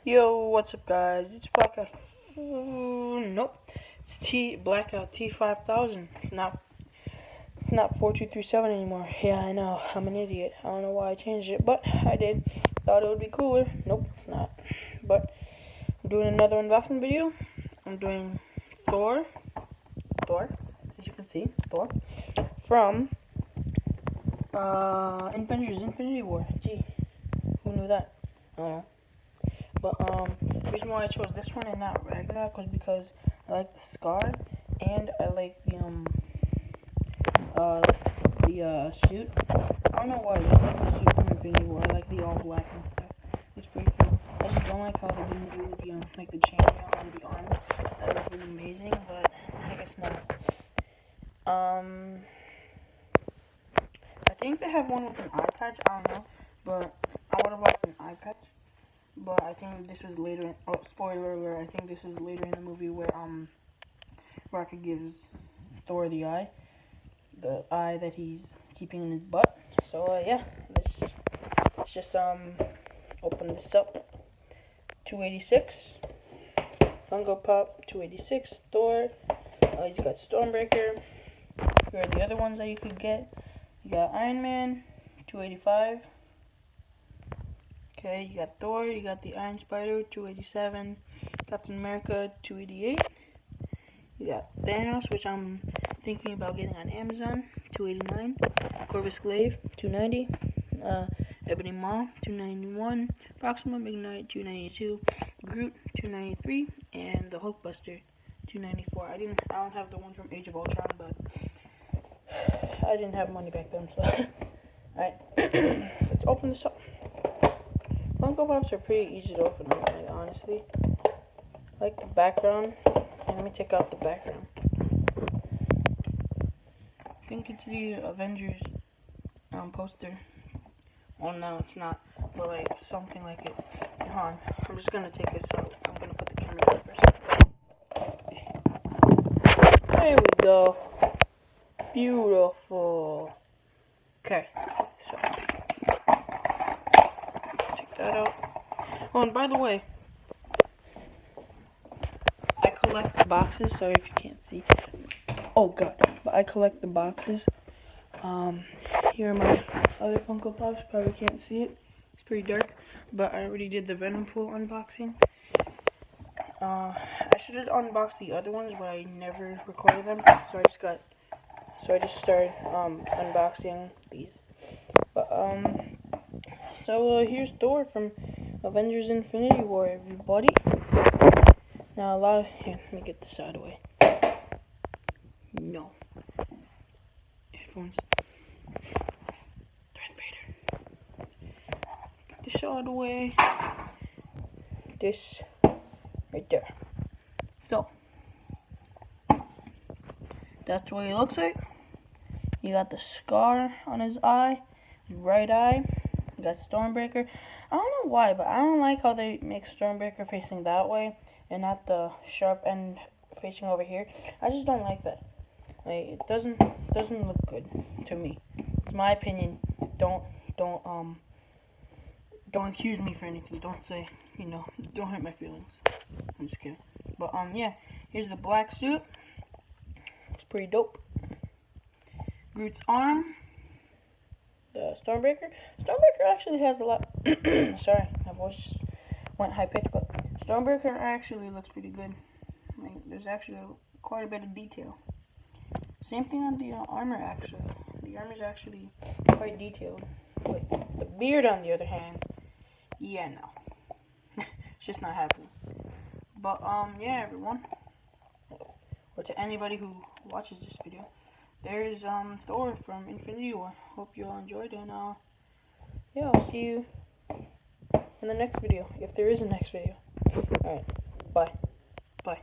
Yo, what's up, guys? It's Blackout. Nope, it's Blackout T5000. It's not 4237 anymore. Yeah, I know. I'm an idiot. I don't know why I changed it, but I did. Thought it would be cooler. Nope, it's not. But I'm doing another unboxing video. I'm doing Thor, as you can see, Thor from Avengers Infinity War. Gee, who knew that? I don't know. But the reason why I chose this one and not Ragnarok was because I like the scar and I like the suit. I don't know why I just like the suit from Infinity War. I like the all black and stuff. It's pretty cool. I just don't like how they didn't do the like the chainmail on the arm. That would have been amazing, but I guess not. I think they have one with an eye patch. I don't know, but I would have liked an eye patch. But I think this is later. Oh, spoiler alert! I think this is later in the movie where Rocket gives Thor the eye that he's keeping in his butt. So yeah, let's just open this up. 286 FunKo Pop 286 Thor. He's got Stormbreaker. Here are the other ones that you could get. You got Iron Man 285. Okay, you got Thor, you got the Iron Spider, 287, Captain America, 288, you got Thanos, which I'm thinking about getting on Amazon, 289, Corvus Glaive, 290, Ebony Maw, 291, Proxima Midnight, 292, Groot, 293, and the Hulkbuster, 294. I don't have the one from Age of Ultron, but I didn't have money back then, so alright, let's open this up. FunKo Pops are pretty easy to open up, like, honestly. I like the background. Let me take out the background. I think it's the Avengers poster. Well, no, it's not, but like something like it. Hold on, I'm just gonna take this out. I'm gonna put the camera down first. There we go. Beautiful. Okay, so that out. Oh, and by the way, I collect the boxes. Sorry if you can't see. Oh god, but I collect the boxes. Here are my other FunKo Pops. Probably can't see it. It's pretty dark, but I already did the Venom Pool unboxing. I should have unboxed the other ones, but I never recorded them, so I just started unboxing these. But So here's Thor from Avengers Infinity War, everybody. Now here, let me get this out of the way. No. Headphones. Darth Vader. Get this out of the way. This right there. So that's what he looks like. You got the scar on his eye, his right eye. You got Stormbreaker. I don't know why, but I don't like how they make Stormbreaker facing that way and not the sharp end facing over here. I just don't like that. Like, it doesn't look good to me. It's my opinion. Don't accuse me for anything. Don't say, don't hurt my feelings. I'm just kidding. But yeah, here's the black suit. It's pretty dope. Groot's arm. The Stormbreaker. Stormbreaker actually has a lot. Sorry, my voice just went high pitched, but Stormbreaker actually looks pretty good. Like, there's actually quite a bit of detail. Same thing on the armor, actually. The armor is actually quite detailed. But the beard, on the other hand, yeah, no. It's just not happening. But, yeah, everyone. Or to anybody who watches this video. There's Thor from Infinity War. Hope you all enjoyed, and yeah, I'll see you in the next video, if there is a next video. Alright, bye. Bye.